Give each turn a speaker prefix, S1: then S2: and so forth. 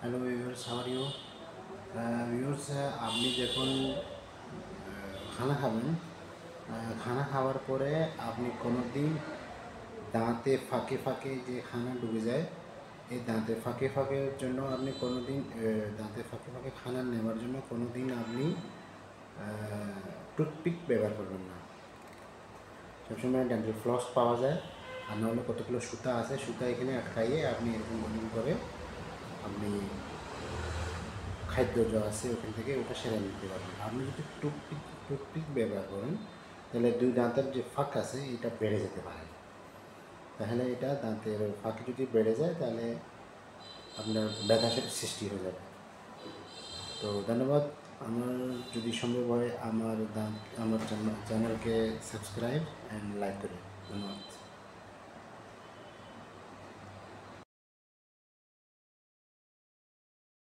S1: Hello viewers, how are you? Viewers, আপনি যখন খানা খাবেন, খানা খাওয়ার পরে আপনি কোনো দিন দাঁতে ফাঁকে ফাঁকে যে খানা ঢুকে যায়, এই দাঁতে ফাঁকে ফাঁকের জন্য আপনি কোনো দিন দাঁতে ফাঁকে ফাঁকে খানা নেওয়ার জন্য কোনো দিন আপনি টুথপিক ব্যবহার করবেন না। সবসময় ডেন্টাল ফ্লস পাওয়া যায়, আর নাহলে কতগুলো সুতা আছে, সুতা এখানে আটকাইয়ে আপনি এরকম করে আপনি খাদ্য যা আছে ওখান থেকে ওটা সেরে নিতে পারবেন। আপনি যদি টুথপিক ব্যবহার করেন তাহলে দুই দাঁতের যে ফাঁক আছে এটা বেড়ে যেতে পারে। তাহলে এটা দাঁতের ফাঁক যদি বেড়ে যায় তাহলে আপনার ব্যথা সৃষ্টি হয়ে যাবে। তো ধন্যবাদ। আমার যদি সম্ভব হয় আমার চ্যানেলকে সাবস্ক্রাইব অ্যান্ড লাইক করুন। ধন্যবাদ।